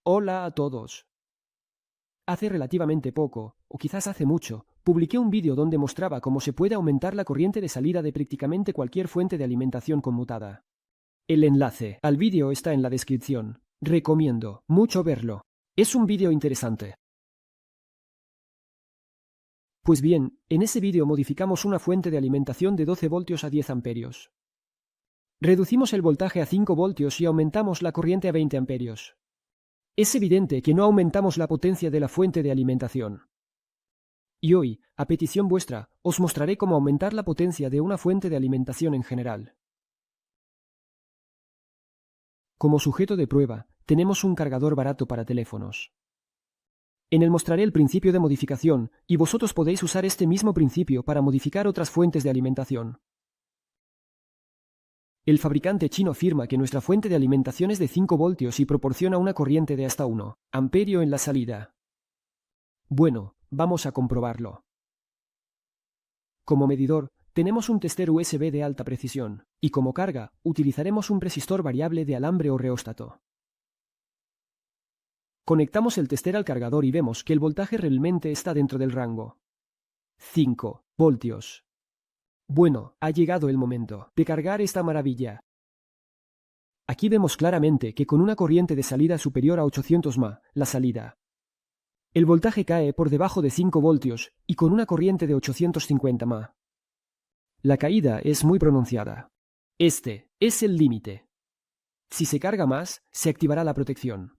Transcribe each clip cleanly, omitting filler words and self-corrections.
Hola a todos. Hace relativamente poco, o quizás hace mucho, publiqué un vídeo donde mostraba cómo se puede aumentar la corriente de salida de prácticamente cualquier fuente de alimentación conmutada. El enlace al vídeo está en la descripción. Recomiendo mucho verlo. Es un vídeo interesante. Pues bien, en ese vídeo modificamos una fuente de alimentación de 12 voltios a 10 amperios. Reducimos el voltaje a 5 voltios y aumentamos la corriente a 20 amperios. Es evidente que no aumentamos la potencia de la fuente de alimentación. Y hoy, a petición vuestra, os mostraré cómo aumentar la potencia de una fuente de alimentación en general. Como sujeto de prueba, tenemos un cargador barato para teléfonos. En él mostraré el principio de modificación, y vosotros podéis usar este mismo principio para modificar otras fuentes de alimentación. El fabricante chino afirma que nuestra fuente de alimentación es de 5 voltios y proporciona una corriente de hasta 1 amperio en la salida. Bueno, vamos a comprobarlo. Como medidor, tenemos un tester USB de alta precisión, y como carga, utilizaremos un resistor variable de alambre o reóstato. Conectamos el tester al cargador y vemos que el voltaje realmente está dentro del rango. 5 voltios. Bueno, ha llegado el momento de cargar esta maravilla. Aquí vemos claramente que con una corriente de salida superior a 800 mA, la salida. El voltaje cae por debajo de 5 voltios y con una corriente de 850 mA. La caída es muy pronunciada. Este es el límite. Si se carga más, se activará la protección.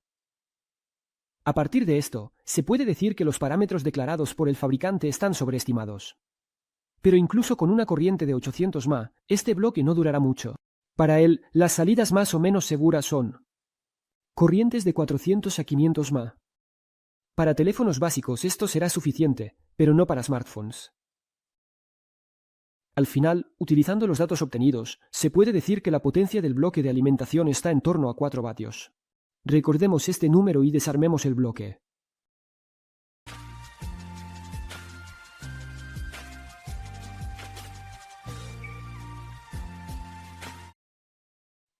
A partir de esto, se puede decir que los parámetros declarados por el fabricante están sobreestimados. Pero incluso con una corriente de 800 mA, este bloque no durará mucho. Para él, las salidas más o menos seguras son corrientes de 400 a 500 mA. Para teléfonos básicos esto será suficiente, pero no para smartphones. Al final, utilizando los datos obtenidos, se puede decir que la potencia del bloque de alimentación está en torno a 4 vatios. Recordemos este número y desarmemos el bloque.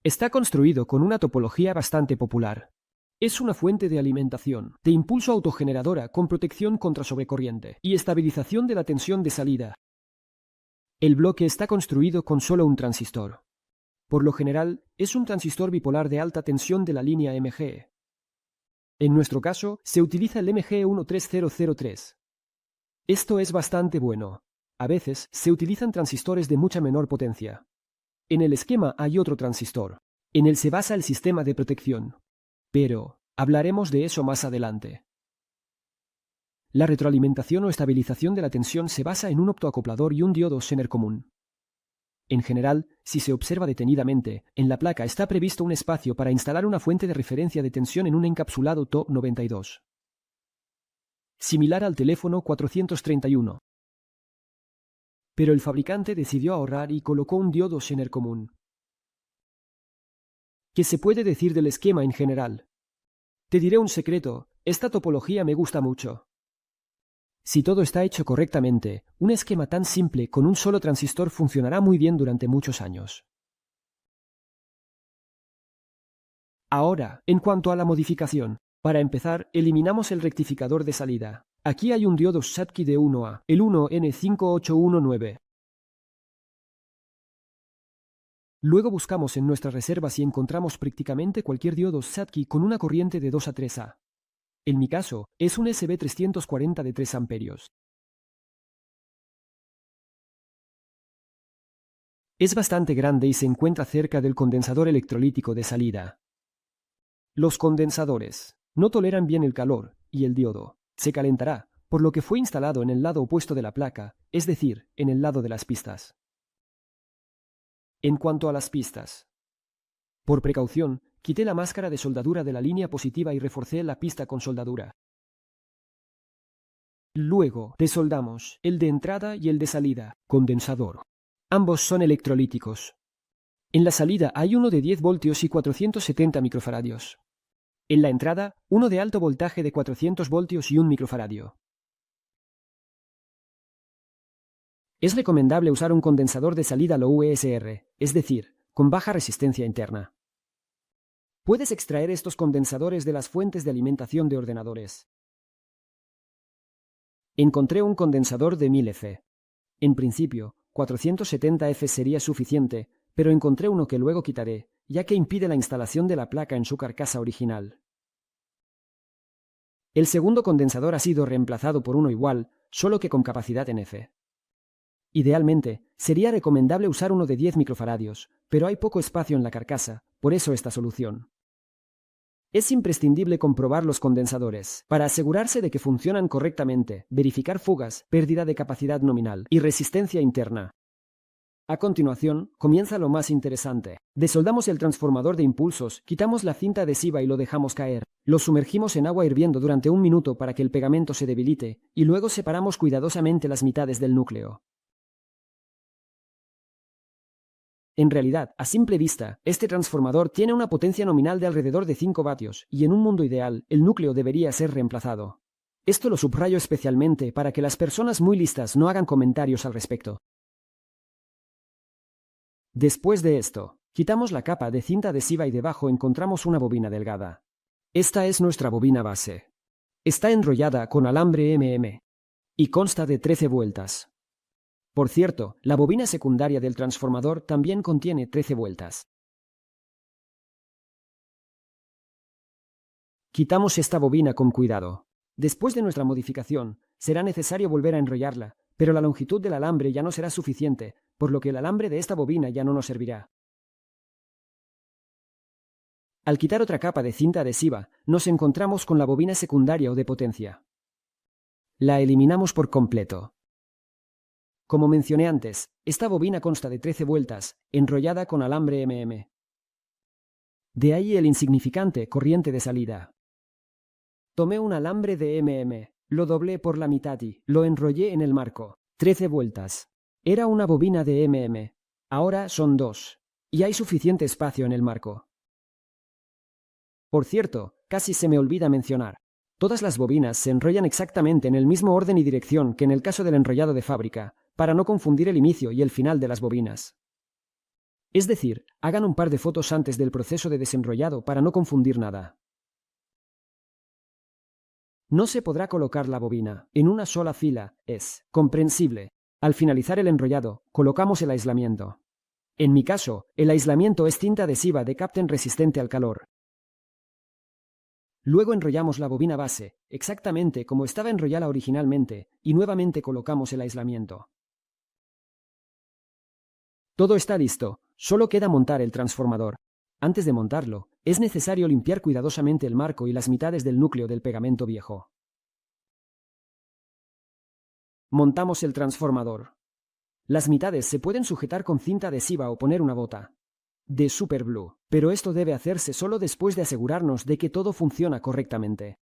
Está construido con una topología bastante popular. Es una fuente de alimentación, de impulso autogeneradora con protección contra sobrecorriente y estabilización de la tensión de salida. El bloque está construido con solo un transistor. Por lo general, es un transistor bipolar de alta tensión de la línea MGE. En nuestro caso, se utiliza el MGE13003. Esto es bastante bueno. A veces, se utilizan transistores de mucha menor potencia. En el esquema hay otro transistor. En él se basa el sistema de protección. Pero hablaremos de eso más adelante. La retroalimentación o estabilización de la tensión se basa en un optoacoplador y un diodo Zener común. En general, si se observa detenidamente, en la placa está previsto un espacio para instalar una fuente de referencia de tensión en un encapsulado TO92. Similar al teléfono 431. Pero el fabricante decidió ahorrar y colocó un diodo Zener común. ¿Qué se puede decir del esquema en general? Te diré un secreto, esta topología me gusta mucho. Si todo está hecho correctamente, un esquema tan simple con un solo transistor funcionará muy bien durante muchos años. Ahora, en cuanto a la modificación, para empezar, eliminamos el rectificador de salida. Aquí hay un diodo Schottky de 1A, el 1N5819. Luego buscamos en nuestras reservas y encontramos prácticamente cualquier diodo Schottky con una corriente de 2 a 3A. En mi caso, es un SB340 de 3 amperios. Es bastante grande y se encuentra cerca del condensador electrolítico de salida. Los condensadores no toleran bien el calor y el diodo se calentará, por lo que fue instalado en el lado opuesto de la placa, es decir, en el lado de las pistas. En cuanto a las pistas, por precaución, quité la máscara de soldadura de la línea positiva y reforcé la pista con soldadura. Luego, desoldamos el de entrada y el de salida, condensador. Ambos son electrolíticos. En la salida hay uno de 10 voltios y 470 microfaradios. En la entrada, uno de alto voltaje de 400 voltios y 1 microfaradio. Es recomendable usar un condensador de salida low ESR, es decir, con baja resistencia interna. Puedes extraer estos condensadores de las fuentes de alimentación de ordenadores. Encontré un condensador de 1000F. En principio, 470F sería suficiente, pero encontré uno que luego quitaré, ya que impide la instalación de la placa en su carcasa original. El segundo condensador ha sido reemplazado por uno igual, solo que con capacidad en F. Idealmente, sería recomendable usar uno de 10 microfaradios, pero hay poco espacio en la carcasa, por eso esta solución. Es imprescindible comprobar los condensadores, para asegurarse de que funcionan correctamente, verificar fugas, pérdida de capacidad nominal y resistencia interna. A continuación, comienza lo más interesante. Desoldamos el transformador de impulsos, quitamos la cinta adhesiva y lo dejamos caer. Lo sumergimos en agua hirviendo durante 1 minuto para que el pegamento se debilite, y luego separamos cuidadosamente las mitades del núcleo. En realidad, a simple vista, este transformador tiene una potencia nominal de alrededor de 5 vatios, y en un mundo ideal, el núcleo debería ser reemplazado. Esto lo subrayo especialmente para que las personas muy listas no hagan comentarios al respecto. Después de esto, quitamos la capa de cinta adhesiva y debajo encontramos una bobina delgada. Esta es nuestra bobina base. Está enrollada con alambre y consta de 13 vueltas. Por cierto, la bobina secundaria del transformador también contiene 13 vueltas. Quitamos esta bobina con cuidado. Después de nuestra modificación, será necesario volver a enrollarla, pero la longitud del alambre ya no será suficiente, por lo que el alambre de esta bobina ya no nos servirá. Al quitar otra capa de cinta adhesiva, nos encontramos con la bobina secundaria o de potencia. La eliminamos por completo. Como mencioné antes, esta bobina consta de 13 vueltas, enrollada con alambre De ahí el insignificante corriente de salida. Tomé un alambre de lo doblé por la mitad y lo enrollé en el marco. 13 vueltas. Era una bobina de Ahora son 2. Y hay suficiente espacio en el marco. Por cierto, casi se me olvida mencionar. Todas las bobinas se enrollan exactamente en el mismo orden y dirección que en el caso del enrollado de fábrica, para no confundir el inicio y el final de las bobinas. Es decir, hagan un par de fotos antes del proceso de desenrollado para no confundir nada. No se podrá colocar la bobina en una sola fila, es comprensible. Al finalizar el enrollado, colocamos el aislamiento. En mi caso, el aislamiento es cinta adhesiva de Kapton resistente al calor. Luego enrollamos la bobina base, exactamente como estaba enrollada originalmente, y nuevamente colocamos el aislamiento. Todo está listo, solo queda montar el transformador. Antes de montarlo, es necesario limpiar cuidadosamente el marco y las mitades del núcleo del pegamento viejo. Montamos el transformador. Las mitades se pueden sujetar con cinta adhesiva o poner una bota de superglue, pero esto debe hacerse solo después de asegurarnos de que todo funciona correctamente.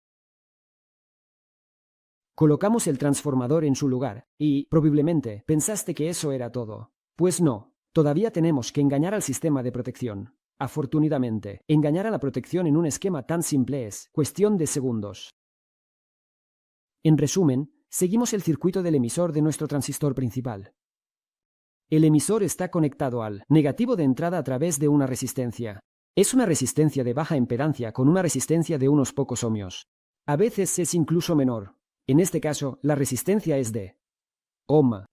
Colocamos el transformador en su lugar, y, probablemente, pensaste que eso era todo. Pues no, todavía tenemos que engañar al sistema de protección. Afortunadamente, engañar a la protección en un esquema tan simple es cuestión de segundos. En resumen, seguimos el circuito del emisor de nuestro transistor principal. El emisor está conectado al negativo de entrada a través de una resistencia. Es una resistencia de baja impedancia con una resistencia de unos pocos ohmios. A veces es incluso menor. En este caso, la resistencia es de ohm.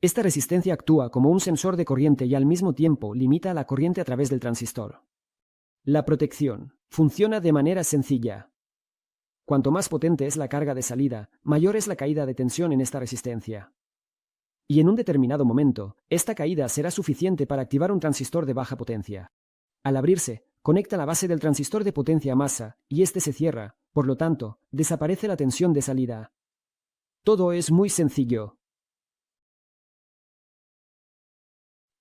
Esta resistencia actúa como un sensor de corriente y al mismo tiempo limita la corriente a través del transistor. La protección funciona de manera sencilla. Cuanto más potente es la carga de salida, mayor es la caída de tensión en esta resistencia. Y en un determinado momento, esta caída será suficiente para activar un transistor de baja potencia. Al abrirse, conecta la base del transistor de potencia a masa, y este se cierra, por lo tanto, desaparece la tensión de salida. Todo es muy sencillo.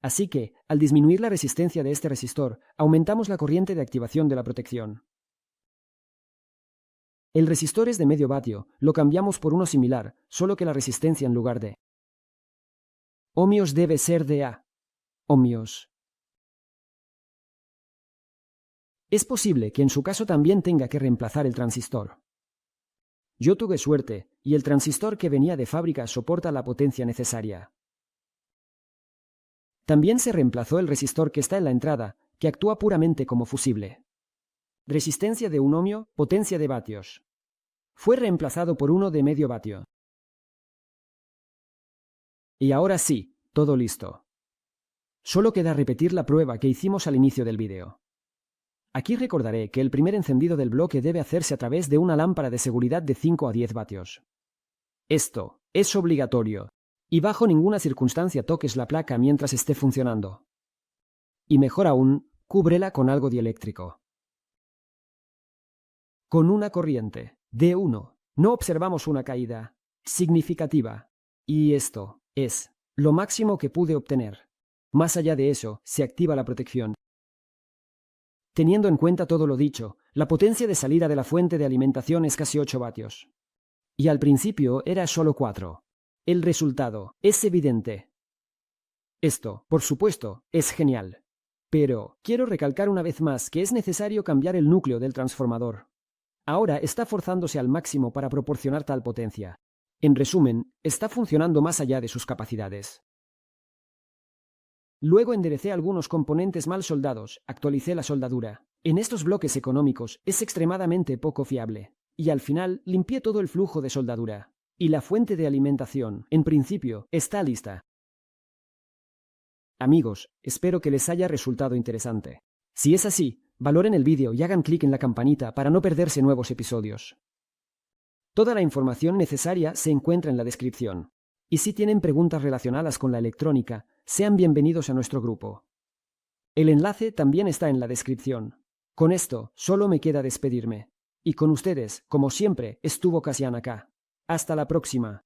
Así que, al disminuir la resistencia de este resistor, aumentamos la corriente de activación de la protección. El resistor es de medio vatio, lo cambiamos por uno similar, solo que la resistencia en lugar de ohmios debe ser de A ohmios. Es posible que en su caso también tenga que reemplazar el transistor. Yo tuve suerte, y el transistor que venía de fábrica soporta la potencia necesaria. También se reemplazó el resistor que está en la entrada, que actúa puramente como fusible. Resistencia de 1 ohmio, potencia de vatios. Fue reemplazado por uno de medio vatio. Y ahora sí, todo listo. Solo queda repetir la prueba que hicimos al inicio del vídeo. Aquí recordaré que el primer encendido del bloque debe hacerse a través de una lámpara de seguridad de 5 a 10 vatios. Esto es obligatorio, y bajo ninguna circunstancia toques la placa mientras esté funcionando. Y mejor aún, cúbrela con algo dieléctrico. Con una corriente de 1, no observamos una caída significativa. Y esto es lo máximo que pude obtener. Más allá de eso, se activa la protección. Teniendo en cuenta todo lo dicho, la potencia de salida de la fuente de alimentación es casi 8 vatios. Y al principio era solo 4. El resultado es evidente. Esto, por supuesto, es genial. Pero quiero recalcar una vez más que es necesario cambiar el núcleo del transformador. Ahora está forzándose al máximo para proporcionar tal potencia. En resumen, está funcionando más allá de sus capacidades. Luego enderecé algunos componentes mal soldados, actualicé la soldadura. En estos bloques económicos es extremadamente poco fiable. Y al final limpié todo el flujo de soldadura. Y la fuente de alimentación, en principio, está lista. Amigos, espero que les haya resultado interesante. Si es así, valoren el vídeo y hagan clic en la campanita para no perderse nuevos episodios. Toda la información necesaria se encuentra en la descripción. Y si tienen preguntas relacionadas con la electrónica, sean bienvenidos a nuestro grupo. El enlace también está en la descripción. Con esto, solo me queda despedirme. Y con ustedes, como siempre, estuvo Casian acá. Hasta la próxima.